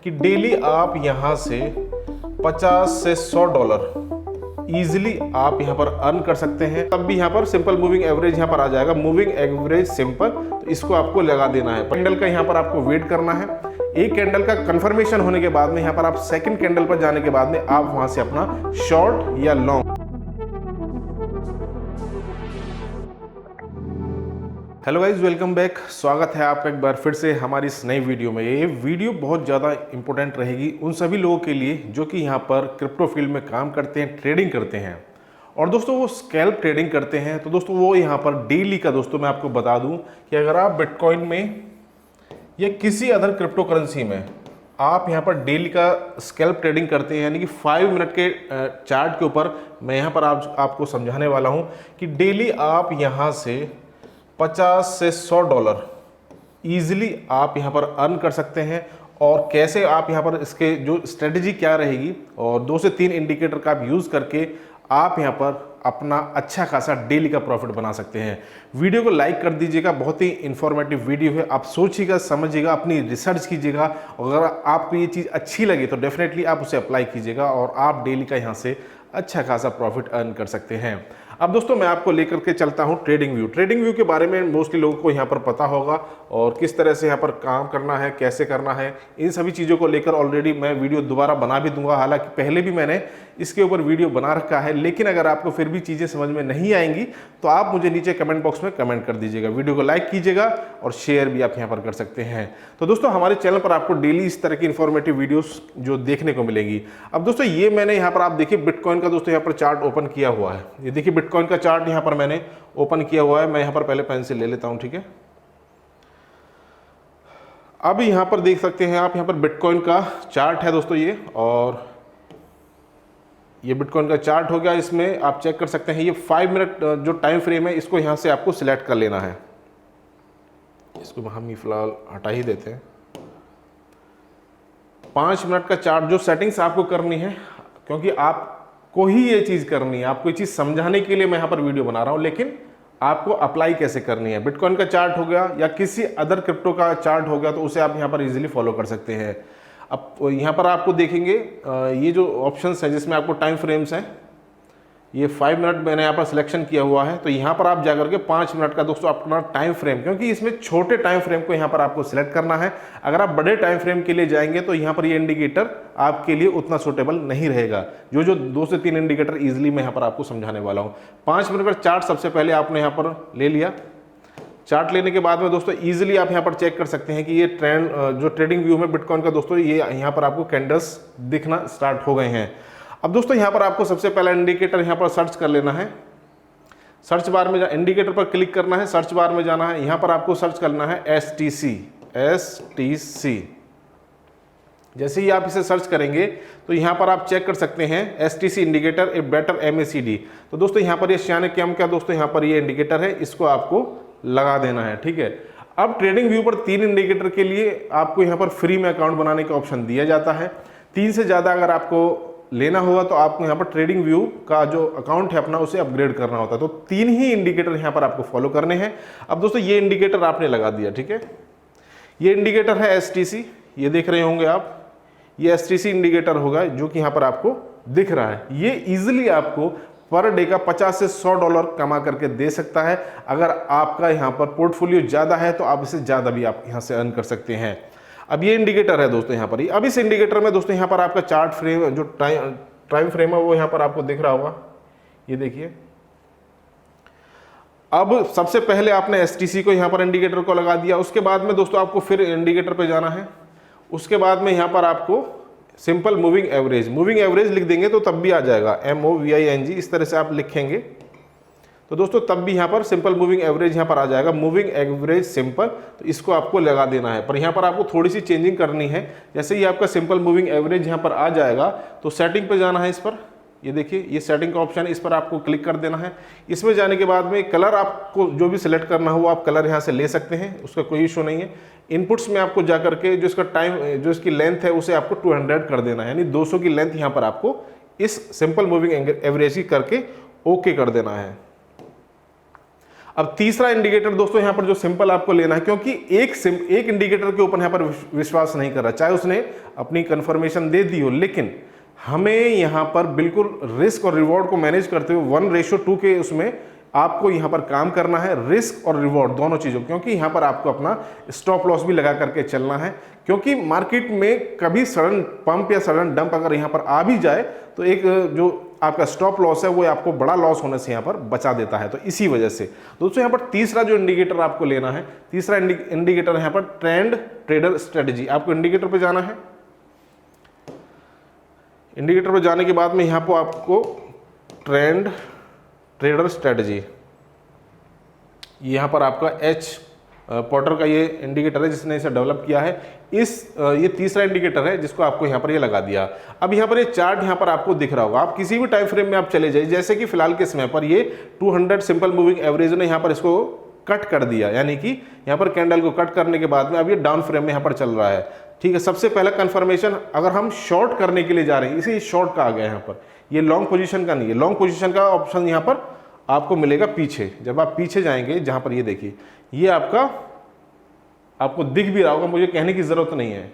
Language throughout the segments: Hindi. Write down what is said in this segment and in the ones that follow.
कि डेली आप यहाँ से 50 से 100 डॉलर ईजिली आप यहाँ पर अर्न कर सकते हैं। तब भी यहाँ पर सिंपल मूविंग एवरेज यहाँ पर आ जाएगा, मूविंग एवरेज सिंपल, तो इसको आपको लगा देना है। कैंडल का यहाँ पर आपको वेट करना है। एक कैंडल का कंफर्मेशन होने के बाद में यहाँ पर आप सेकंड कैंडल पर जाने के बाद में आप वहां से अपना शॉर्ट या long. Hello guys, welcome back. स्वागत है आपका एक बार फिर से हमारी इस नई वीडियो में। ये वीडियो बहुत ज़्यादा इंपॉर्टेंट रहेगी उन सभी लोगों के लिए जो कि यहाँ पर क्रिप्टो फील्ड में काम करते हैं, ट्रेडिंग करते हैं और दोस्तों वो स्कैल्प ट्रेडिंग करते हैं। तो दोस्तों वो यहाँ पर डेली का दोस्तों मैं आपको बता दूँ कि अगर आप बिटकॉइन में या किसी अदर क्रिप्टो करेंसी में आप यहाँ पर डेली का स्कैल्प ट्रेडिंग करते हैं, यानी कि 5 मिनट के चार्ट के ऊपर मैं यहाँ पर आपको समझाने वाला हूँ कि डेली आप यहाँ से 50 से 100 डॉलर ईजिली आप यहाँ पर अर्न कर सकते हैं। और कैसे आप यहाँ पर इसके जो स्ट्रेटजी क्या रहेगी और 2 से 3 इंडिकेटर का आप यूज़ करके आप यहाँ पर अपना अच्छा खासा डेली का प्रॉफिट बना सकते हैं। वीडियो को लाइक कर दीजिएगा, बहुत ही इंफॉर्मेटिव वीडियो है। आप सोचिएगा, समझिएगा, अपनी रिसर्च कीजिएगा। अगर आपको ये चीज़ अच्छी लगी तो डेफिनेटली आप उसे अप्लाई कीजिएगा और आप डेली का यहाँ से अच्छा खासा प्रॉफिट अर्न कर सकते हैं। अब दोस्तों मैं आपको लेकर के चलता हूं ट्रेडिंग व्यू। ट्रेडिंग व्यू के बारे में मोस्टली लोगों को यहाँ पर पता होगा और किस तरह से यहाँ पर काम करना है, कैसे करना है, इन सभी चीज़ों को लेकर ऑलरेडी मैं वीडियो दोबारा बना भी दूंगा। हालांकि पहले भी मैंने इसके ऊपर वीडियो बना रखा है, लेकिन अगर आपको फिर भी चीज़ें समझ में नहीं आएंगी तो आप मुझे नीचे कमेंट बॉक्स में कमेंट कर दीजिएगा। वीडियो को लाइक कीजिएगा और शेयर भी आप यहाँ पर कर सकते हैं। तो दोस्तों हमारे चैनल पर आपको डेली इस तरह की इंफॉर्मेटिव वीडियोस जो देखने को मिलेंगी। अब दोस्तों ये मैंने यहाँ पर आप देखिए बिटकॉइन का दोस्तों यहाँ पर चार्ट ओपन किया हुआ है। ये देखिए बिटकॉइन का चार्ट यहाँ पर मैंने ओपन किया हुआ है। मैं यहाँ पर पहले पेंसिल ले लेता हूँ, ठीक है। अब यहाँ पर देख सकते हैं आप, यहाँ पर बिटकॉइन का चार्ट है दोस्तों ये, और ये बिटकॉइन का चार्ट हो गया। इसमें आप चेक कर सकते हैं ये 5 मिनट जो टाइम फ्रेम है, इसको यहाँ से आपको सिलेक्ट कर लेना है। इसको हम फिलहाल हटा ही देते हैं। 5 मिनट का चार्ट जो सेटिंग्स आपको करनी है, क्योंकि आपको ही ये चीज़ करनी है, आपको ये चीज़ समझाने के लिए मैं यहाँ पर वीडियो बना रहा हूँ, लेकिन आपको अप्लाई कैसे करनी है। बिटकॉइन का चार्ट हो गया या किसी अदर क्रिप्टो का चार्ट हो गया तो उसे आप यहाँ पर इजीली फॉलो कर सकते हैं। अब यहाँ पर आपको देखेंगे ये जो ऑप्शंस हैं जिसमें आपको टाइम फ्रेम्स हैं, ये 5 मिनट मैंने यहाँ पर सिलेक्शन किया हुआ है। तो यहाँ पर आप जाकर के 5 मिनट का दोस्तों अपना टाइम फ्रेम, क्योंकि इसमें छोटे टाइम फ्रेम को यहाँ पर आपको सिलेक्ट करना है। अगर आप बड़े टाइम फ्रेम के लिए जाएंगे तो यहाँ पर ये इंडिकेटर आपके लिए उतना सूटेबल नहीं रहेगा। जो 2 से 3 इंडिकेटर ईजिली मैं यहाँ पर आपको समझाने वाला हूँ। 5 मिनट का चार्ट सबसे पहले आपने यहाँ पर ले लिया। चार्ट लेने के बाद में दोस्तों इजीली आप यहाँ पर चेक कर सकते हैं कि ये ट्रेंड जो ट्रेडिंग व्यू में बिटकॉइन का दोस्तों ये यहाँ पर आपको कैंडल्स दिखना स्टार्ट हो गए हैं। अब दोस्तों यहाँ पर आपको सबसे पहला इंडिकेटर यहाँ पर सर्च कर लेना है। सर्च बार में इंडिकेटर पर क्लिक करना है, सर्च बार में जाना है, यहाँ पर आपको सर्च करना है STC। जैसे ही आप इसे सर्च करेंगे तो यहाँ पर आप चेक कर सकते हैं STC indicator a better MACD। तो दोस्तों यहाँ पर ये श्यानक्यम का दोस्तों यहाँ पर ये इंडिकेटर है, इसको आपको लगा देना है, ठीक है। अब ट्रेडिंग व्यू पर 3 इंडिकेटर के लिए आपको यहाँ पर फ्री में अकाउंट बनाने का ऑप्शन दिया जाता है। 3 से ज़्यादा अगर आपको लेना होगा तो आपको यहाँ पर ट्रेडिंग व्यू का जो अकाउंट है अपना उसे अपग्रेड करना होता है। तो 3 ही इंडिकेटर यहाँ पर आपको फॉलो करने हैं। अब दोस्तों ये इंडिकेटर आपने लगा दिया, ठीक है। ये इंडिकेटर है STC, ये देख रहे होंगे आप, ये STC इंडिकेटर होगा जो कि यहाँ पर आपको दिख रहा है। ये इजिली आपको पर डे का 50 से 100 डॉलर कमा करके दे सकता है। अगर आपका यहाँ पर पोर्टफोलियो ज़्यादा है तो आप इसे ज़्यादा भी आप यहाँ से अर्न कर सकते हैं। अब ये इंडिकेटर है दोस्तों यहाँ पर ही। अब इस इंडिकेटर में दोस्तों यहाँ पर आपका चार्ट फ्रेम जो टाइम फ्रेम है वो यहाँ पर आपको दिख रहा होगा, ये देखिए। अब सबसे पहले आपने STC को यहाँ पर इंडिकेटर को लगा दिया। उसके बाद में दोस्तों आपको फिर इंडिकेटर पे जाना है। उसके बाद में यहाँ पर आपको सिंपल मूविंग एवरेज लिख देंगे तो तब भी आ जाएगा, MOVING इस तरह से आप लिखेंगे तो दोस्तों तब भी यहाँ पर सिंपल मूविंग एवरेज यहाँ पर आ जाएगा, मूविंग एवरेज सिंपल। तो इसको आपको लगा देना है। पर यहाँ पर आपको थोड़ी सी चेंजिंग करनी है। जैसे ही आपका सिंपल मूविंग एवरेज यहाँ पर आ जाएगा तो सेटिंग पे जाना है। इस पर ये देखिए, ये सेटिंग का ऑप्शन है, इस पर आपको क्लिक कर देना है। इसमें जाने के बाद में कलर आपको जो भी सिलेक्ट करना हो वो आप कलर यहाँ से ले सकते हैं, उसका कोई इशू नहीं है। इनपुट्स में आपको जा करके जो इसका टाइम जो इसकी लेंथ है उसे आपको 200 कर देना है, यानी 200 की लेंथ यहाँ पर आपको इस सिंपल मूविंग एवरेज की करके ओके कर देना है। अब तीसरा इंडिकेटर दोस्तों यहाँ पर जो सिंपल आपको लेना है, क्योंकि एक इंडिकेटर के ऊपर यहाँ पर विश्वास नहीं कर रहा, चाहे उसने अपनी कंफर्मेशन दे दी हो, लेकिन हमें यहाँ पर बिल्कुल रिस्क और रिवॉर्ड को मैनेज करते हुए 1:2 के उसमें आपको यहाँ पर काम करना है, रिस्क और रिवॉर्ड दोनों चीज़ों, क्योंकि यहाँ पर आपको अपना स्टॉप लॉस भी लगा करके चलना है, क्योंकि मार्केट में कभी सडन पंप या सडन डंप अगर यहाँ पर आ भी जाए तो एक जो आपका स्टॉप लॉस है वो आपको बड़ा लॉस होने से यहाँ पर बचा देता है। तो इसी वजह से दोस्तों यहाँ पर तीसरा जो इंडिकेटर आपको लेना है, तीसरा इंडिकेटर यहाँ पर ट्रेंड ट्रेडर स्ट्रेटजी। आपको इंडिकेटर पे जाना है, इंडिकेटर पे जाने के बाद में यहाँ पर आपको ट्रेंड ट्रेडर स्ट्रेटजी, यहाँ पर आपका एच पॉटर का ये इंडिकेटर है जिसने इसे डेवलप किया है। ये तीसरा इंडिकेटर है जिसको आपको यहाँ पर ये लगा दिया। अब यहाँ पर ये चार्ट यहाँ पर आपको दिख रहा होगा, आप किसी भी टाइम फ्रेम में आप चले जाइए, जैसे कि फिलहाल के समय पर ये 200 सिंपल मूविंग एवरेज ने यहाँ पर इसको कट कर दिया, यानी कि यहाँ पर कैंडल को कट करने के बाद में अब ये डाउन फ्रेम में यहाँ पर चल रहा है। ठीक है, सबसे पहला कंफर्मेशन अगर हम शॉर्ट करने के लिए जा रहे हैं, इसी शॉर्ट का आ गया यहाँ पर, ये लॉन्ग पोजीशन का नहीं है। लॉन्ग पोजीशन का ऑप्शन यहाँ पर आपको मिलेगा पीछे, जब आप पीछे जाएंगे जहाँ पर ये देखिए, ये आपको दिख भी रहा होगा, मुझे कहने की जरूरत नहीं है,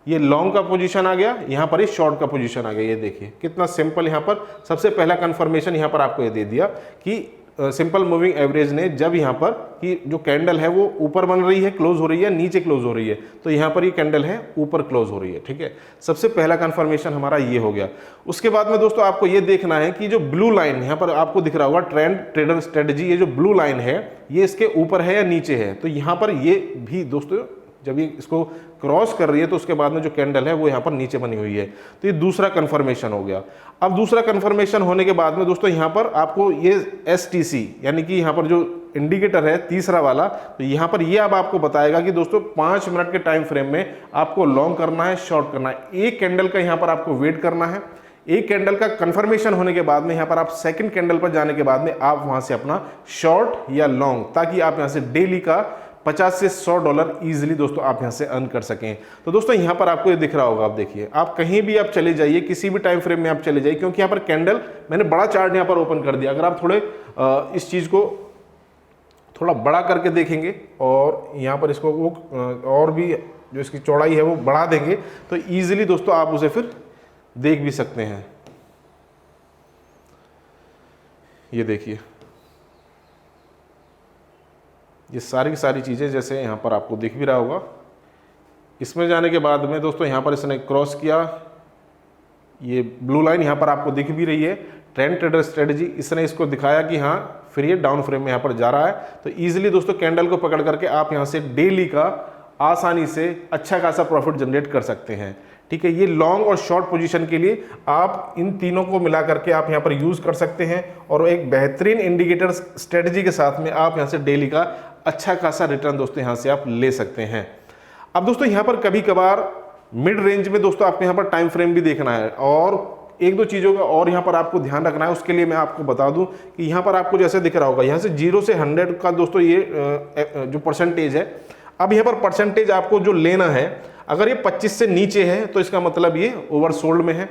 ये लॉन्ग का पोजीशन आ गया, यहाँ पर ये शॉर्ट का पोजीशन आ गया। ये देखिए कितना सिंपल, यहाँ पर सबसे पहला कंफर्मेशन यहाँ पर आपको ये दे दिया कि सिंपल मूविंग एवरेज ने जब यहाँ पर कि जो कैंडल है वो ऊपर बन रही है, क्लोज हो रही है, नीचे क्लोज हो रही है, तो यहाँ पर ये कैंडल है ऊपर क्लोज हो रही है। ठीक है, सबसे पहला कंफर्मेशन हमारा ये हो गया। उसके बाद में दोस्तों आपको ये देखना है कि जो ब्लू लाइन यहाँ पर आपको दिख रहा होगा ट्रेंड ट्रेडर स्ट्रेटजी, ये जो ब्लू लाइन है ये इसके ऊपर है या नीचे है। तो यहाँ पर ये भी दोस्तों जब ये इसको क्रॉस कर रही है तो उसके बाद में जो कैंडल है वो यहाँ पर नीचे बनी हुई है। तो ये दूसरा कंफर्मेशन हो गया। अब दूसरा कंफर्मेशन होने के बाद में दोस्तों यहाँ पर आपको ये STC यानी कि यहाँ पर जो इंडिकेटर है तीसरा वाला, तो यहाँ पर ये अब आपको बताएगा कि दोस्तों 5 मिनट के टाइम फ्रेम में आपको लॉन्ग करना है, शॉर्ट करना है। एक कैंडल का यहाँ पर आपको वेट करना है, एक कैंडल का कंफर्मेशन होने के बाद में यहाँ पर आप सेकंड कैंडल पर जाने के बाद में आप वहां से अपना शॉर्ट या लॉन्ग, ताकि आप यहाँ से डेली का $50 से $100 इजीली दोस्तों आप यहां से अर्न कर सकें। तो दोस्तों यहां पर आपको ये दिख रहा होगा, आप देखिए, आप कहीं भी आप चले जाइए, किसी भी टाइम फ्रेम में आप चले जाइए, क्योंकि यहां पर कैंडल मैंने बड़ा चार्ट यहां पर ओपन कर दिया। अगर आप थोड़े इस चीज को थोड़ा बड़ा करके देखेंगे और यहां पर इसको वो और भी जो इसकी चौड़ाई है वो बढ़ा देंगे तो ईजिली दोस्तों आप उसे फिर देख भी सकते हैं। ये देखिए, ये सारी की सारी चीज़ें जैसे यहाँ पर आपको दिख भी रहा होगा। इसमें जाने के बाद में दोस्तों यहाँ पर इसने क्रॉस किया, ये ब्लू लाइन यहाँ पर आपको दिख भी रही है, ट्रेंड ट्रेडर स्ट्रेटजी, इसने इसको दिखाया कि हाँ फिर ये डाउन फ्रेम में यहाँ पर जा रहा है। तो ईजिली दोस्तों कैंडल को पकड़ करके आप यहाँ से डेली का आसानी से अच्छा खासा प्रॉफिट जनरेट कर सकते हैं। ठीक है, ये लॉन्ग और शॉर्ट पोजीशन के लिए आप इन तीनों को मिला करके आप यहाँ पर यूज कर सकते हैं और एक बेहतरीन इंडिकेटर स्ट्रेटजी के साथ में आप यहाँ से डेली का अच्छा खासा रिटर्न दोस्तों यहाँ से आप ले सकते हैं। अब दोस्तों यहाँ पर कभी कभार मिड रेंज में दोस्तों आपको यहाँ पर टाइम फ्रेम भी देखना है और एक दो चीज़ों का और यहाँ पर आपको ध्यान रखना है। उसके लिए मैं आपको बता दूं कि यहाँ पर आपको जैसे दिख रहा होगा, यहाँ से 0 से 100 का दोस्तों ये जो परसेंटेज है, अब यहाँ पर परसेंटेज आपको जो लेना है, अगर ये 25 से नीचे है तो इसका मतलब ये ओवर सोल्ड में है,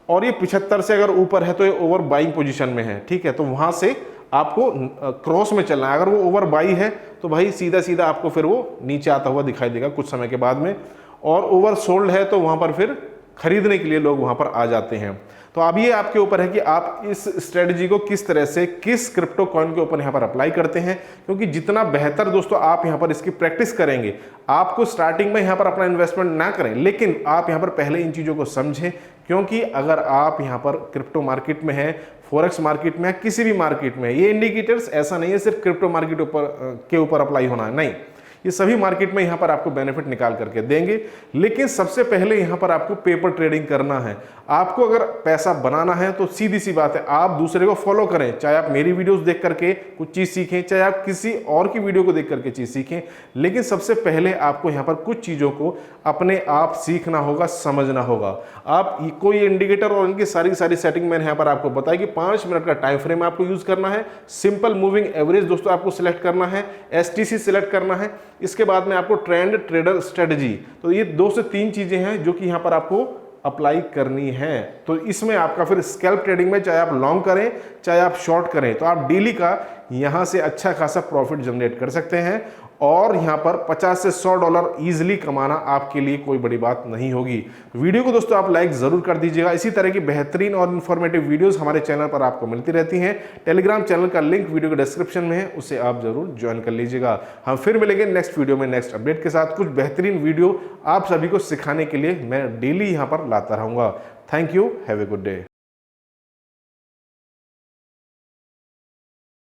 और ये 75 से अगर ऊपर है तो ये ओवर बाइंग पोजीशन में है। ठीक है, तो वहां से आपको क्रॉस में चलना है। अगर वो ओवर बाई है तो भाई सीधा सीधा आपको फिर वो नीचे आता हुआ दिखाई देगा कुछ समय के बाद में, और ओवर सोल्ड है तो वहां पर फिर खरीदने के लिए लोग वहां पर आ जाते हैं। तो अब ये आपके ऊपर है कि आप इस स्ट्रेटजी को किस तरह से किस क्रिप्टो कॉइन के ऊपर यहाँ पर अप्लाई करते हैं, क्योंकि जितना बेहतर दोस्तों आप यहाँ पर इसकी प्रैक्टिस करेंगे, आपको स्टार्टिंग में यहाँ पर अपना इन्वेस्टमेंट ना करें, लेकिन आप यहाँ पर पहले इन चीज़ों को समझें, क्योंकि अगर आप यहाँ पर क्रिप्टो मार्केट में हैं, फॉरेक्स मार्केट में, किसी भी मार्केट में, ये इंडिकेटर्स ऐसा नहीं है सिर्फ क्रिप्टो मार्केट के ऊपर अप्लाई होना है, नहीं, ये सभी मार्केट में यहाँ पर आपको बेनिफिट निकाल करके देंगे। लेकिन सबसे पहले यहाँ पर आपको पेपर ट्रेडिंग करना है। आपको अगर पैसा बनाना है तो सीधी सी बात है, आप दूसरे को फॉलो करें, चाहे आप मेरी वीडियोस देख करके कुछ चीज़ सीखें, चाहे आप किसी और की वीडियो को देख करके चीज़ सीखें, लेकिन सबसे पहले आपको यहाँ पर कुछ चीज़ों को अपने आप सीखना होगा, समझना होगा। आप कोई इंडिकेटर और इनकी सारी सेटिंग मैंने यहाँ पर आपको बताया कि 5 मिनट का टाइम फ्रेम आपको यूज करना है, सिंपल मूविंग एवरेज दोस्तों आपको सिलेक्ट करना है, STC सिलेक्ट करना है, इसके बाद में आपको ट्रेंड ट्रेडर स्ट्रेटजी। तो ये 2 से 3 चीजें हैं जो कि यहाँ पर आपको अप्लाई करनी है। तो इसमें आपका फिर स्कैल्प ट्रेडिंग में चाहे आप लॉन्ग करें चाहे आप शॉर्ट करें, तो आप डेली का यहाँ से अच्छा खासा प्रॉफिट जनरेट कर सकते हैं और यहाँ पर 50 से 100 डॉलर ईजिली कमाना आपके लिए कोई बड़ी बात नहीं होगी। वीडियो को दोस्तों आप लाइक जरूर कर दीजिएगा। इसी तरह की बेहतरीन और इन्फॉर्मेटिव वीडियोस हमारे चैनल पर आपको मिलती रहती हैं। टेलीग्राम चैनल का लिंक वीडियो के डिस्क्रिप्शन में है, उसे आप जरूर ज्वाइन कर लीजिएगा। हम फिर मिलेंगे नेक्स्ट वीडियो में नेक्स्ट अपडेट के साथ। कुछ बेहतरीन वीडियो आप सभी को सिखाने के लिए मैं डेली यहाँ पर लाता रहूंगा। Thank you, have a good day.